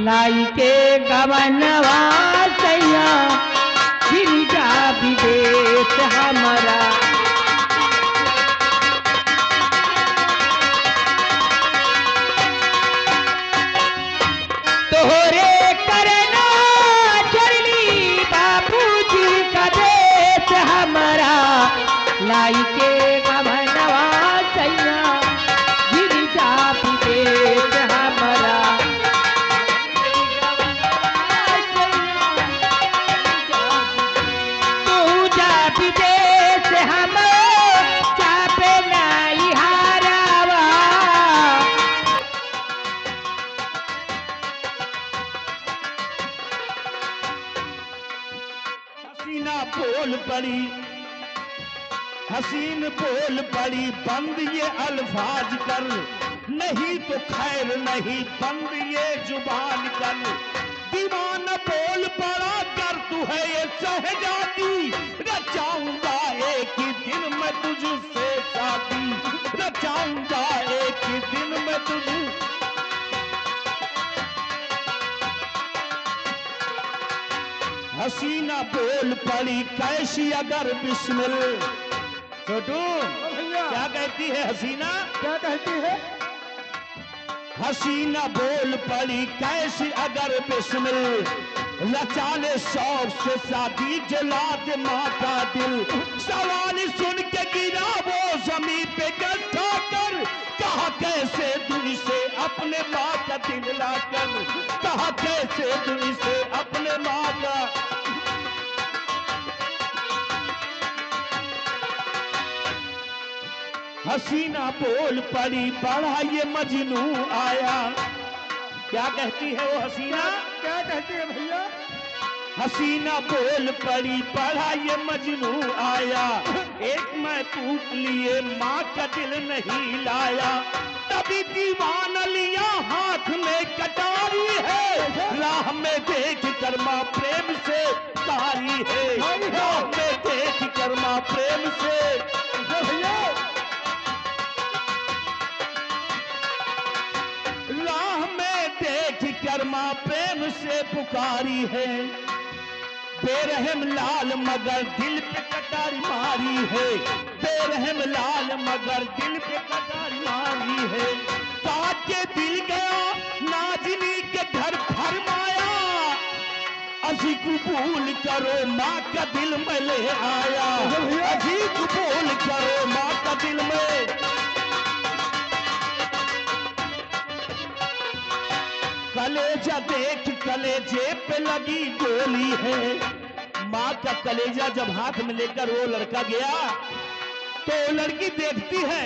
लाई के गवनवा सैया गिरिजा विदेश हमारा। तोहरे करना चली बाबूजी का देश हमारा। लाई के गवनवा सैया गिरिजा विदेश हमारा। तू जा विदेश हम चापे नाई हारावा। हसीना बोल पड़ी, हसीन बोल पड़ी, बंद ये अल्फाज कर, नहीं तो खैर नहीं, बंद ये जुबान कर। दीवाना बोल पड़ा कर, तू है ये शहजादी, रचाऊंगा एक ही दिन मैं तुझसे शादी, रचाऊंगा एक ही दिन मैं तुझे। हसीना बोल पड़ी कैसी अगर बिस्मिल। छोटू क्या कहती है हसीना? क्या कहती है? हसीना बोल पड़ी कैसी अगर बिस्मिल, लचाले शौक से शादी जला दे माँ का दिल। सवाल सुन के गिरा वो जमीन पे गड्ढा कर, कहा कैसे दूर से अपने माँ का दिल लाकर, कहा कैसे दूर से अपने माँ का। हसीना बोल पड़ी बड़ा ये मजनू आया। क्या कहती है वो हसीना? क्या कहती है भैया? हसीना बोल पड़ी बड़ा ये मजनू आया, एक मैं पूछ लिए माँ का दिल नहीं लाया। तभी दीवाना लिया हाथ में कटारी है, राह में देख कर माँ प्रेम से कारी है, राह में देख कर माँ प्रेम से। भैया राह में देख कर माँ प्रेम से पुकारी है, बेरहम लाल मगर दिल पे कटारी मारी है, बेरहम लाल मगर दिल पे कटारी मारी है। काट के दिल गया नाजनी के घर फरमाया, अजी कबूल करो माँ का दिल में ले आया, अजी कबूल करो माँ का दिल में। कलेजा देख कलेजे पे लगी गोली है, माँ का कलेजा जब हाथ में लेकर वो लड़का गया तो वो लड़की देखती है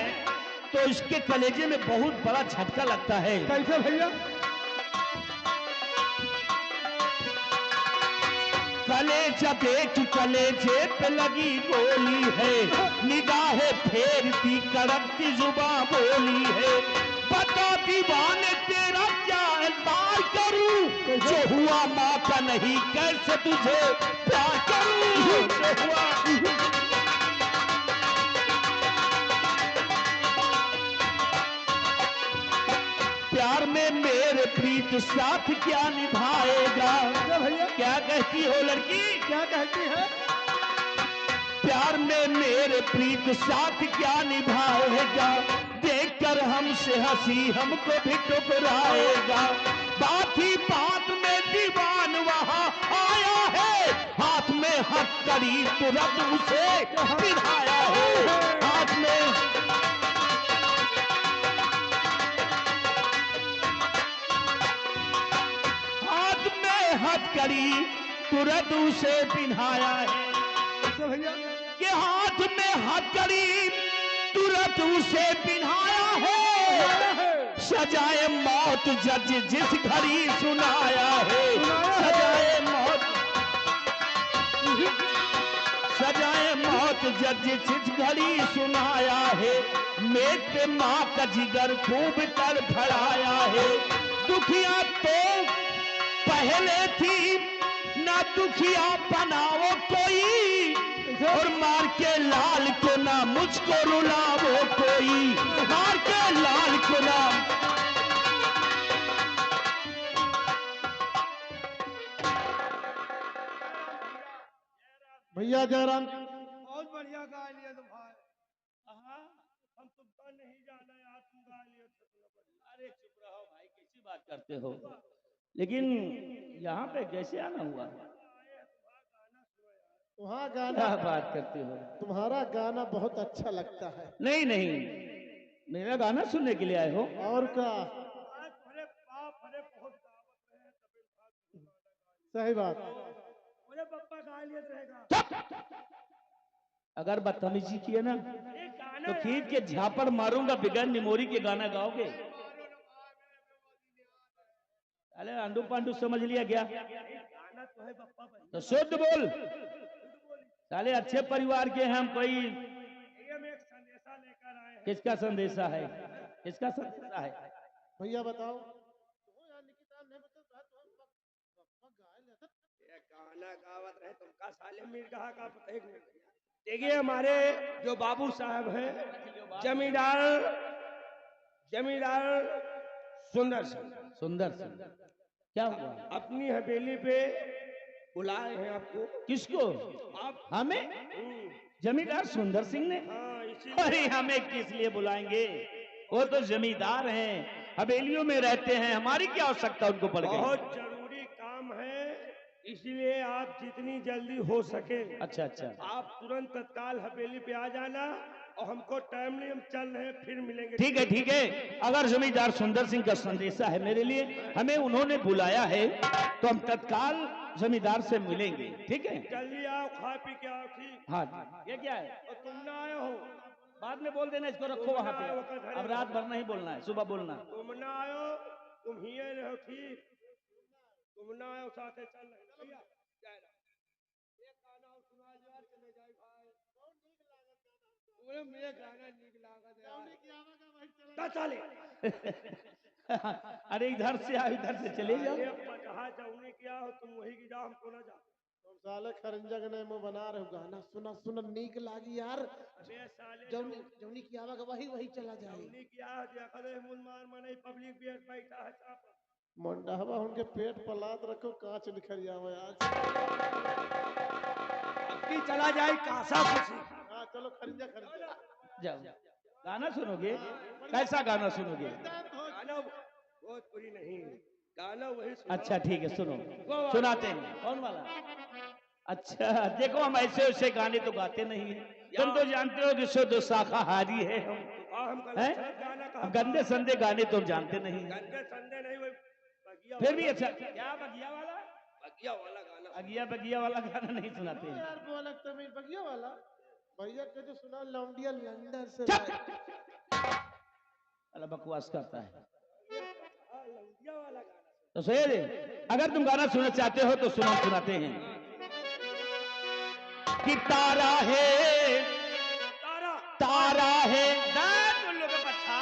तो इसके कलेजे में बहुत बड़ा झटका लगता है। कैसे भैया? कलेजा देख कलेजे पे लगी गोली है, निगाहें फेरती कड़कती जुबान बोली है, बता दीवाने तेरा क्या एतबार करूं, जो हुआ माँ का नहीं कैसे तुझे प्यार करूं, जो हुआ। प्यार में मेरे प्रीत साथ क्या निभाएगा? भैया क्या कहती हो लड़की? क्या कहती है? प्यार में मेरे प्रीत साथ क्या निभाएगा, देखकर हमसे हंसी हमको भी ठुकराएगा। बात ही बात में दीवान वहां आया है, हाथ में हथकड़ी तुरंत उसे पिराया है, हाथ में। हाथ में हथकड़ी तुरंत उसे पिन्हाया है, भैया के हाथ में हथकड़ी तुरंत उसे पिन्हाया है। सजाए मौत जज जिस घड़ी सुनाया है, सजाए मौत, सजाए मौत जज जिस घड़ी सुनाया है। मेघ पे माँ का जिगर खूब तड़फड़ाया है, दुखिया तो पहले थी ना दुखिया बनाओ कोई, और मार के लाल को ना मुझको रुलाओ कोई, मार के लाल को ना। भैया जयराम बहुत बढ़िया गा लिए तुम भाई। हम तुमको नहीं जाना यार, तुम गा लिए थे। अरे चुप रहो भाई, कैसी बात करते हो? लेकिन यहाँ पे कैसे आना हुआ? वहाँ क्या गाना, बात करते हो? तुम्हारा गाना बहुत अच्छा लगता है। नहीं नहीं, मेरा गाना सुनने के लिए आए हो? और क्या, अरे बाप, अरे बहुत दावत है, सही बात। अरे पप्पा गा लिए रहेगा। अगर बदतमीजी किए ना ये गाना तो खींच के झापड़ मारूंगा, बिगैर निमोरी के गाना गाओगे? अरे आंडू पांडू समझ लिया क्या? गाना तो है पप्पा भाई। तो शुद्ध बोल। साले अच्छे परिवार के हैं हम। कोई ये हम एक संदेशा लेकर आए हैं। किसका संदेशा है? किसका संदेशा है? भैया बताओ। ये गाना गावत रहे तुमका साले मिर्गा का पता ही नहीं। देखिए हमारे जो बाबू साहब हैं, जमींदार जमींदार सुंदर सिंह, सुंदर सिंह, क्या हुआ? अपनी हवेली पे बुलाए हैं आपको। किसको? आप हमें? जमींदार सुंदर सिंह ने? हाँ, इसी अरे हमें किस लिए बुलाएंगे? वो तो जमींदार हैं, हवेलियों में रहते हैं, हमारी क्या आवश्यकता उनको पड़ गई? बहुत जरूरी काम है, इसलिए आप जितनी जल्दी हो सके अच्छा अच्छा, आप तुरंत तत्काल हवेली पे आ जाना। और हमको टाइम नहीं, हम चल रहे हैं, फिर मिलेंगे। ठीक है ठीक है। अगर जमींदार सुंदर सिंह का संदेशा है मेरे लिए, हमें उन्होंने बुलाया है, तो हम तत्काल जमींदार से मिलेंगे। ठीक है? जल्दी आओ, खा पी के आओ। ठीक। हाँ, ये क्या है? और तुम ना आए हो, बाद में बोल देना, इसको रखो वहां पे। अब रात भर नहीं बोलना है, सुबह बोलना। तुम ना आयो, तुम ही रहो। ठीक, तुम ना आयो, साथे चल रहे हैं। भैया, जय राम। एक गाना और सुना यार, चले जाए भाई। पूरे मेरे गाना नीक लागत है। चले अरे इधर से आओ, इधर से चले जाओ। कहा जाऊनी क्या हो, तुम वही की जाओ, हमको ना जाओ। तुम साले खरंजग ने मुंह बना रहे हो। गाना सुना सुना नीक लागी यार। बे साले जौनी जौनी की आवाज वही वही चला जाए। जौनी क्या देखा दे, मुन मार मने पब्लिक भी बैठा है चाप। मंडहवा उनके पेट पलात रखो, कांच निखर जावे आज। की चला जाए कासा खुशी। हाँ चलो खरंजा खरंजा। जाओ, गाना सुनोगे? कैसा गाना सुनोगे? गाना बहुत बुरी नहीं, गाना वही सुनो। अच्छा ठीक है, सुनो, सुनाते हैं। कौन वाला? अच्छा देखो, हम ऐसे वैसे गाने तो गाते नहीं है। तुम तो जानते हो कि शुद्ध शाकाहारी है हम। हम हैं? गाना हम गंदे संदे गाने तो हम जानते नहीं। गंदे संदे नहीं, वो बगिया फिर भी अच्छा, क्या बगिया वाला? बगिया वाला गाना। अगिया बगिया वाला गाना नहीं सुनाते हैं। यार बोला तमिल बगिया वाला। भैया के जो सुना लौंडिया लंदन से अल्लाह बकवास करता है। लौंडिया वाला गाना। तो सही है, अगर तुम गाना सुनना चाहते हो तो सुनाते हैं कि तारा है, तारा तारा है। बोलो के पट्टा।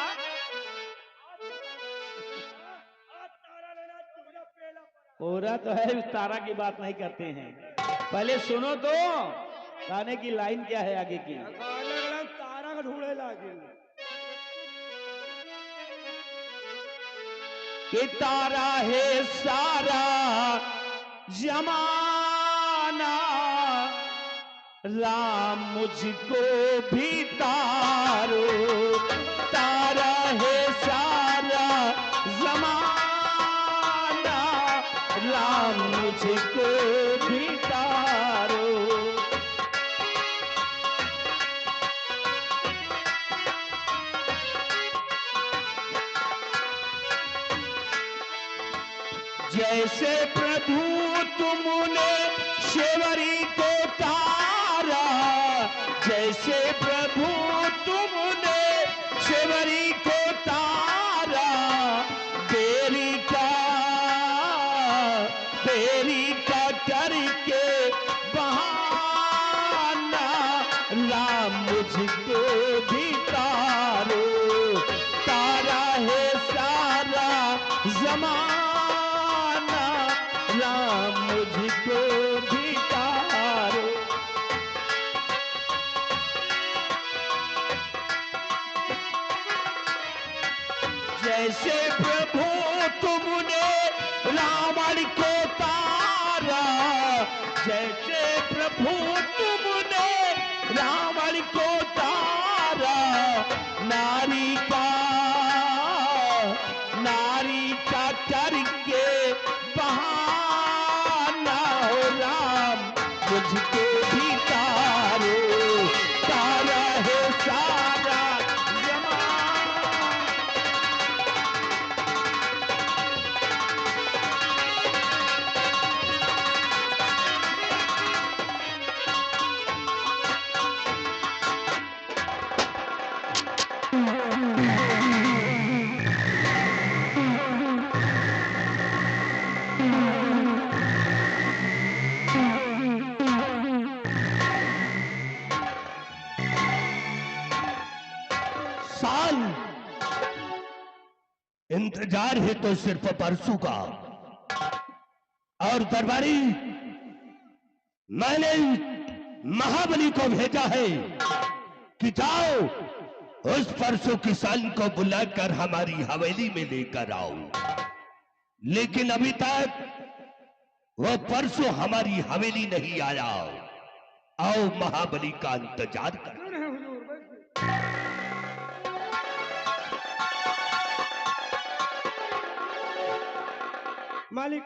तारा लेना तुम्हारा पेला पड़ा। पूरा तो है, उस तारा की बात नहीं करते हैं। पहले सुनो तो गाने की लाइन क्या है आगे की। गाना तारा का ढूंढे लागे। कि तारा है सारा जमाना, राम मुझको भी तारो। तारा है सारा जमाना, राम मुझको भी तारो। जैसे प्रभु तुमने शेवरी को तारा, जैसे प्रभु तुमने शेवरी को तारा, बेरी का करके बहाना, राम मुझको भी तारो। तारा है सारा जमाना, राम मुझको भी तारो। जैसे प्रभु तुमने रावण को तारा, जैसे प्रभु तुम नारी का करके बहाना हो राम, मुझको भी तारो तारा है सारा जमाना। साल इंतजार है तो सिर्फ परसों का। और दरबारी, मैंने महाबली को भेजा है कि जाओ उस परसों किसान को बुलाकर हमारी हवेली में लेकर आओ, लेकिन अभी तक वो परसों हमारी हवेली नहीं आया। आओ महाबली का इंतजार कर। मालिक,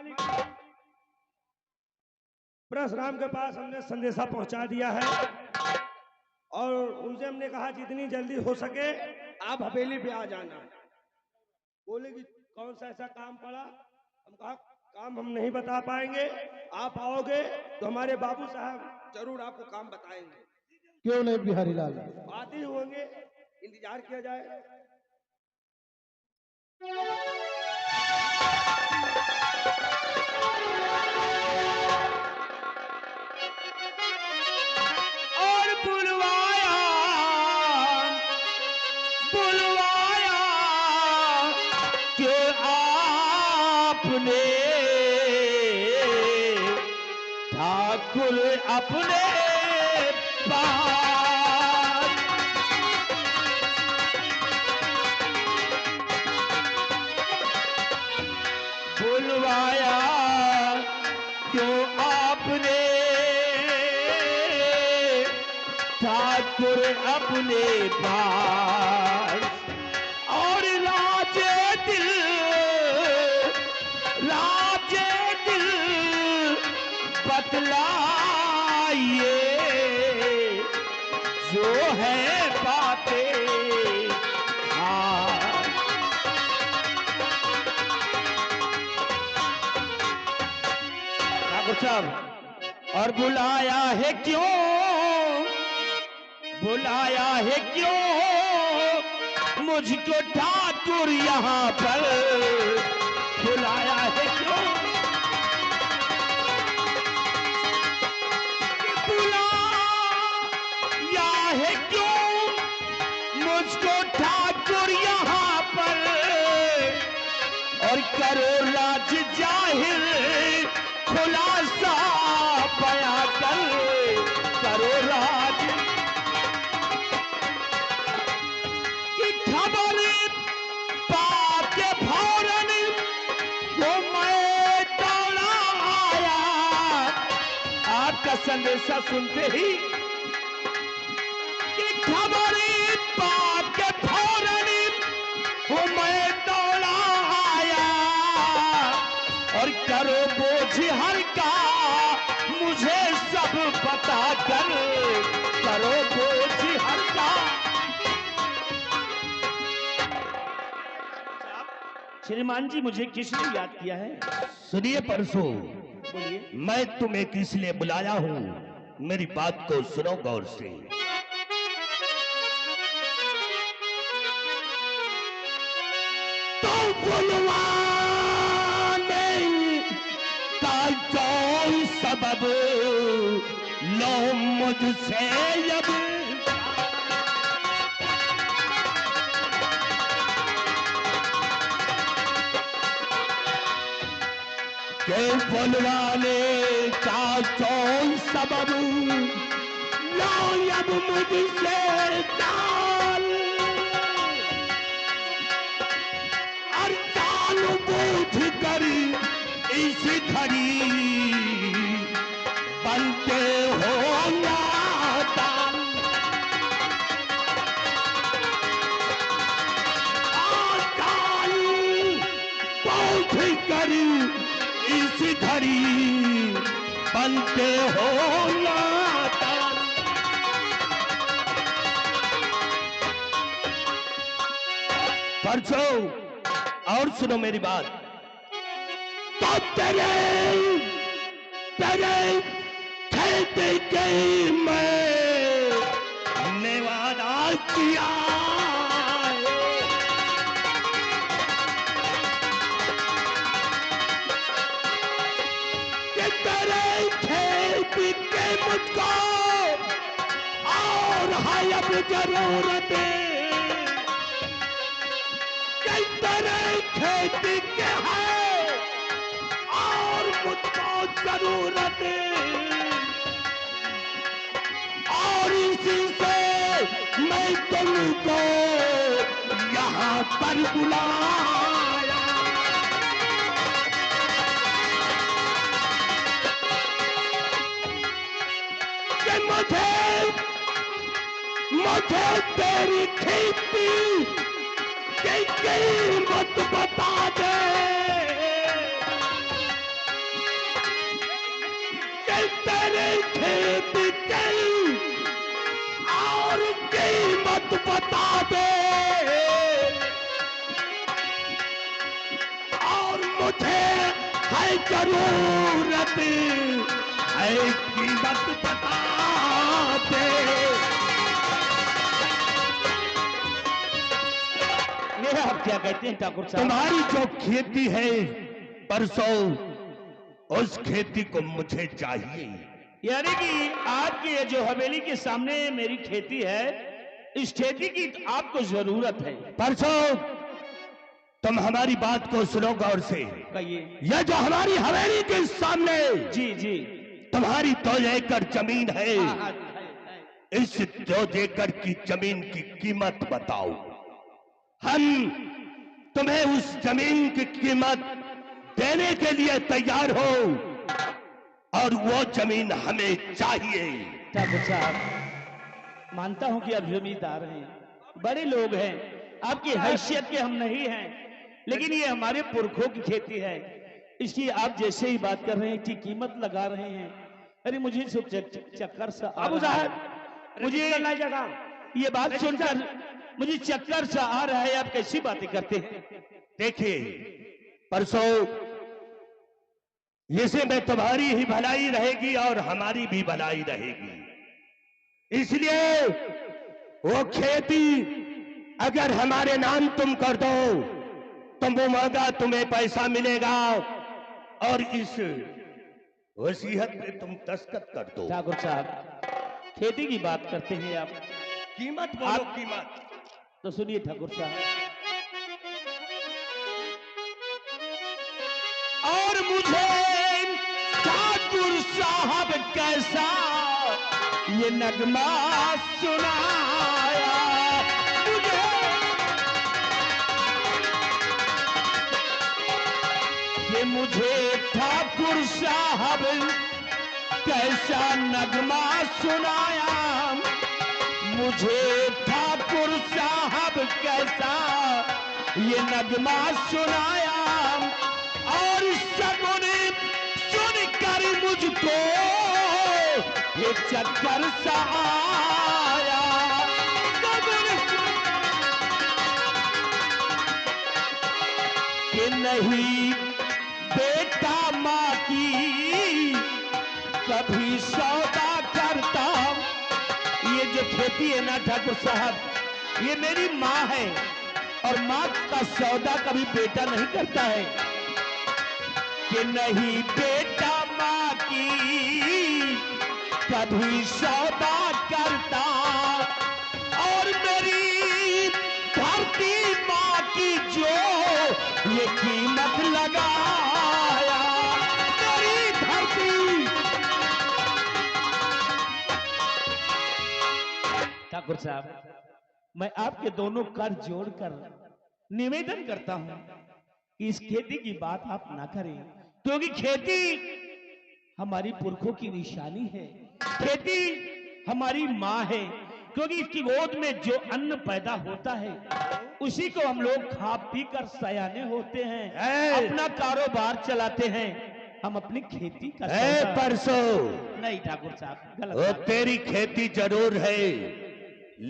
परशुराम के पास हमने संदेशा पहुंचा दिया है और उनसे हमने कहा जितनी जल्दी हो सके आप हवेली पे आ जाना। बोले कि कौन सा ऐसा काम पड़ा? हम कहा काम हम नहीं बता पाएंगे, आप आओगे तो हमारे बाबू साहब जरूर आपको काम बताएंगे। क्यों नहीं बिहारी लाल? आते ही होंगे, इंतजार किया जाए। और बुलवाया कि आपने ठाकुर अपने पास। बुलवाया क्यों आपने ठाकुर अपने पास। और राजे दिल बतलाइए जो है बातें। ठाकुर साहब, और बुलाया है क्यों मुझको ठाकुर यहाँ पर? बुलाया है क्यों? बुलाया है क्यों मुझको ठाकुर यहाँ पर? और करो राज जाहिर, खुलासा बयां कर, करो राज की खबर पाके फौरन वो मैं दौड़ा आया। आपका संदेशा सुनते ही कि खबर पाके फौरन वो मैं दौड़ा आया। और करो बोझ हल्का मुझे सब बता कर, करो बोझ हल्का। श्रीमान जी, मुझे किसने याद किया है? सुनिए परसों, बोलिए। मैं तुम्हें किस लिए बुलाया हूं, मेरी बात को सुनो गौर से। तो बुलवाने का कौन सबब लो मुझसे अब? के बुलवाने का कौन सबब लो अब मुझसे चाल। और चाल बूझ कर इस घड़ी बनते हो नादान। कर इस घड़ी बनते हो नादान। परसों और सुनो मेरी बात, तो तेरे खेत के मैंने वादा किया, कि तेरे खेत के मुझको और है अब जरूरत, कि तेरे खेत के है और मुझको जरूरत, और इसी से मैं तुमको यहाँ पर बुलाया। कि मुझे तेरी खेती की कीमत बता दे, कि तेरे खेत की और कीमत बता दे, और मुझे है जरूरत है कीमत बता दे। ये आप क्या कहते हैं ठाकुर साहब? तुम्हारी जो खेती है परसों, उस खेती को मुझे चाहिए। यानी कि आपकी ये जो हवेली के सामने मेरी खेती है, इस खेती की आपको जरूरत है। परसों तुम हमारी बात को सुनो गौर से। कहिए। यह जो हमारी हवेली के सामने जी जी। तुम्हारी 2 एकड़ जमीन है, हाँ, इस 2 एकड़ की जमीन की कीमत बताओ। हम तुम्हें उस जमीन की कीमत देने के लिए तैयार हो, और वो जमीन हमें चाहिए। ठाकुर साहब, मानता हूं कि आप जमींदार हैं, बड़े लोग हैं, आपकी हैसियत के हम नहीं हैं, लेकिन ये हमारे पुरखों की खेती है, इसलिए आप जैसे ही बात कर रहे हैं कि कीमत लगा रहे हैं, अरे मुझे चक्कर सा बाबू साहब, मुझे ये बात सुनकर मुझे चक्कर सा आ रहा है। आप कैसी बातें करते हैं? देखिए परसों, इसे में तुम्हारी ही भलाई रहेगी और हमारी भी भलाई रहेगी, इसलिए वो खेती अगर हमारे नाम तुम कर दो तो वो मांगा तुम्हें पैसा मिलेगा, और इस वसीयत पे तुम दस्तखत कर दो। ठाकुर साहब, खेती की बात करते हैं आप, कीमत बोलो, कीमत। तो सुनिए ठाकुर साहब, और मुझे ठाकुर साहब कैसा ये नगमा सुनाया, मुझे ठाकुर साहब कैसा नगमा सुनाया, मुझे ठाकुर साहब कैसा ये नगमा सुनाया, और सगुने सुनकर मुझको ये चक्कर सा आया, कि नहीं बेटा माँ की कभी सौदा करता। ये जो खेती है ना ठाकुर साहब, ये मेरी माँ है, और माँ का सौदा कभी बेटा नहीं करता है, कि नहीं बेटा माँ की कभी सौदा करता, और मेरी धरती माँ की जो ये कीमत लगाया, मेरी धरती। ठाकुर साहब, मैं आपके दोनों कर जोड़कर निवेदन करता हूं कि इस खेती की बात आप ना करें, क्योंकि खेती हमारी पुरखों की निशानी है, खेती हमारी माँ है, क्योंकि इसकी गोद में जो अन्न पैदा होता है उसी को हम लोग खा पी कर सयाने होते हैं, अपना कारोबार चलाते हैं। हम अपनी खेती का सौदा- परसों नहीं ठाकुर साहब, गलत वो बात। तेरी खेती जरूर है,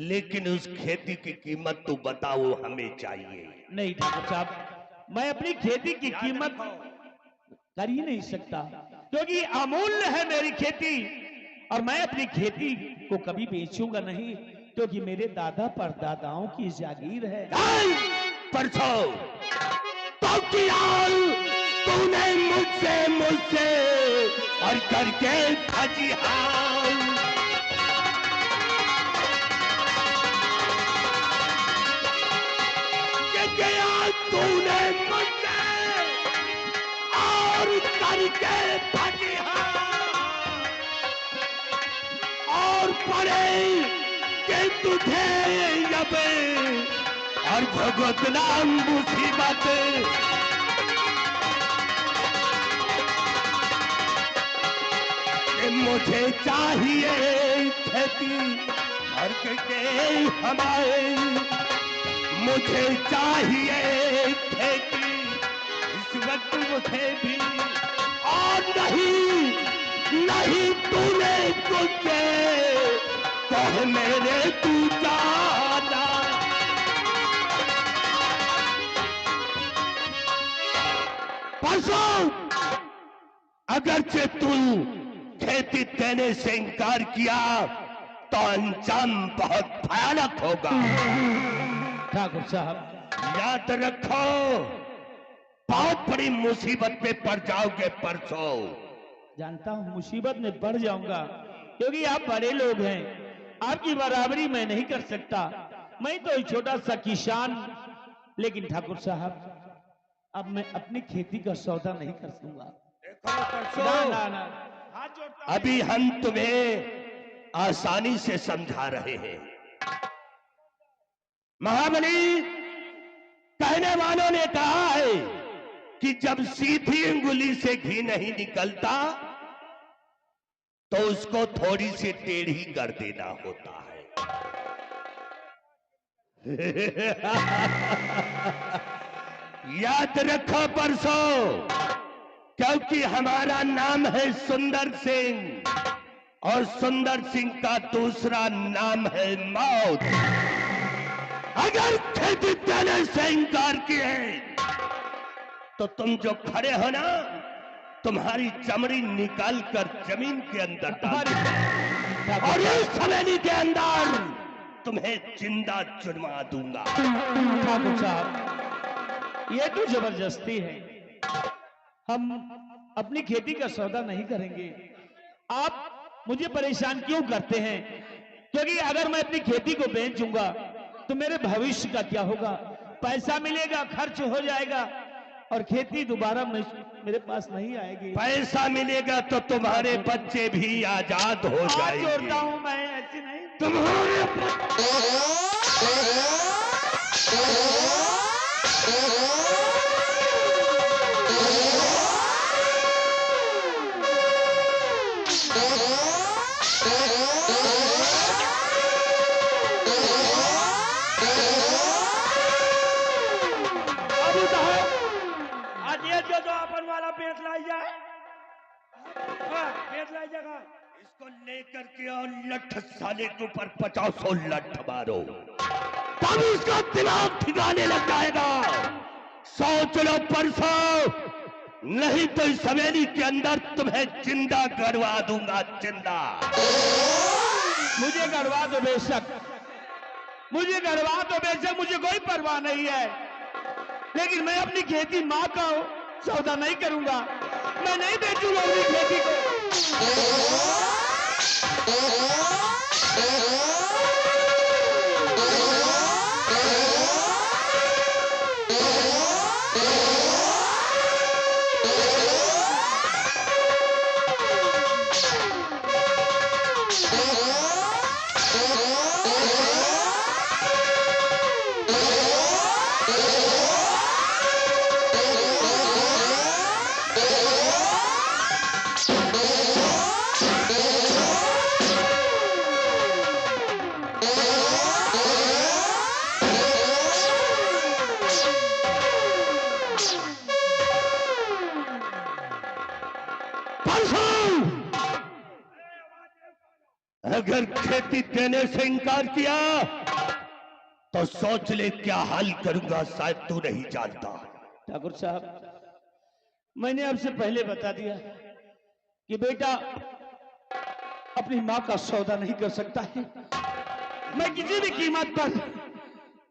लेकिन उस खेती की कीमत तू बताओ हमें चाहिए। नहीं ठाकुर साहब, मैं अपनी खेती की कीमत कर ही नहीं सकता, क्योंकि अमूल्य है मेरी खेती और मैं अपनी खेती को कभी बेचूंगा नहीं, क्योंकि मेरे दादा परदादाओं की जागीर है। परसों तो किया तूने मुझसे और करके फजिहाल। कि गया तूने मुझसे और करके फजिहाल, और पड़े कि तुझे जब और भुगतना मुसीबत। मुझे चाहिए खेती और के हमारे, मुझे चाहिए खेती इस वक्त मुझे भी, और नहीं तूने कुछ कह मेरे तू जाना। परसों अगरचे तू खेती देने से इनकार किया तो अंजाम बहुत भयानक होगा। ठाकुर साहब याद रखो, बहुत बड़ी मुसीबत में पड़ जाओगे परसों। जानता हूं मुसीबत में पड़ जाऊंगा, क्योंकि आप बड़े लोग हैं, आपकी बराबरी मैं नहीं कर सकता। मैं तो एक छोटा सा किसान, लेकिन ठाकुर साहब अब मैं अपनी खेती का सौदा नहीं कर दूंगा। ना ना ना, हाथ जोड़ता हूं। अभी हम तुम्हें आसानी से समझा रहे हैं। महाबली, कहने वालों ने कहा है कि जब सीधी अंगुली से घी नहीं निकलता तो उसको थोड़ी सी टेढ़ी कर देना होता है। याद रखो परसों, क्योंकि हमारा नाम है सुंदर सिंह और सुंदर सिंह का दूसरा नाम है मौत। अगर खेती देने से इनकार किए तो तुम जो खड़े हो ना, तुम्हारी चमड़ी निकाल कर जमीन के अंदर डाल दूंगा और इस हवेली के अंदर तुम्हें जिंदा चुनवा दूंगा। ठाकुर साहब ये तो जबरदस्ती है, हम अपनी खेती का सौदा नहीं करेंगे। आप मुझे परेशान क्यों करते हैं? क्योंकि अगर मैं अपनी खेती को बेचूंगा तो मेरे भविष्य का क्या होगा? पैसा मिलेगा, खर्च हो जाएगा और खेती दोबारा मेरे पास नहीं आएगी। पैसा मिलेगा तो तुम्हारे बच्चे भी आजाद हो हाथ जाएंगे। जोड़ता हूं मैं, ऐसे नहीं। तुम्हारे आज ये जो अपन वाला पेट लाई जाए, पेट लाई जाएगा। इसको लेकर के और लठ साले के ऊपर 50 लठ मारो, तब उसका दिमाग ठिकाने लग जाएगा। सोच लो परसों, नहीं तो इस हवेली के अंदर तुम्हें जिंदा गड़वा दूंगा, जिंदा। मुझे गड़वा दो बेशक, मुझे गड़वा दो बेशक, मुझे कोई परवाह नहीं है, लेकिन मैं अपनी खेती मां का सौदा नहीं करूंगा। मैं नहीं बेचूंगा अपनी खेती को। अगर खेती देने से इनकार किया तो सोच ले क्या हाल करूंगा, शायद तू नहीं जानता। ठाकुर साहब, मैंने आपसे पहले बता दिया कि बेटा अपनी माँ का सौदा नहीं कर सकता है। मैं किसी भी कीमत पर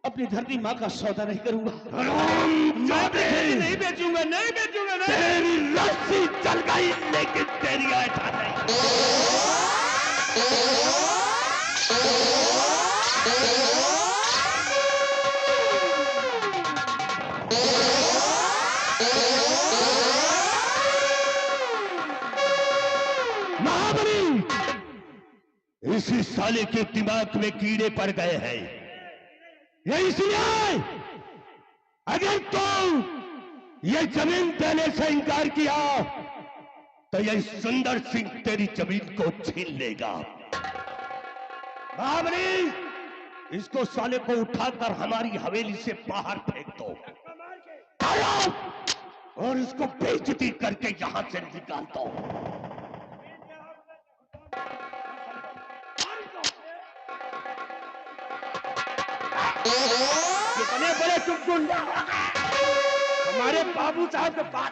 अपनी धरती माँ का सौदा नहीं करूंगा। मैं अपनी खेती नहीं बेचूंगा, नहीं बेचूंगा, नहीं। तेरी रस्सी चल गई लेकिन तेरी ऐठा नहीं। महाबली, इसी साले के दिमाग में कीड़े पड़ गए हैं। ये इसलिए अगर तू ये जमीन देने से इनकार किया तो ये सुंदर सिंह तेरी जमीन को छीन लेगा। महाबली, इसको साले को उठाकर हमारी हवेली से बाहर फेंक दो और इसको बेइज्जती करके यहां से निकाल दो। कितने बड़े तुम गुंडा, हमारे बाबू साहब के पास।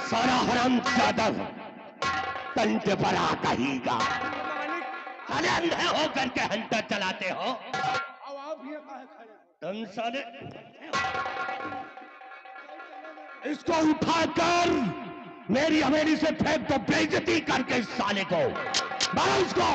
सारा हरामजादा तंट बड़ा कहेगा। साले अंधे होकर के हंटर चलाते हो। अब आप ये काहे खड़े हो? तुम साले इसको उठाकर मेरी हवेली से फेंक दो, बेइज्जती करके इस साले को मारो इसको।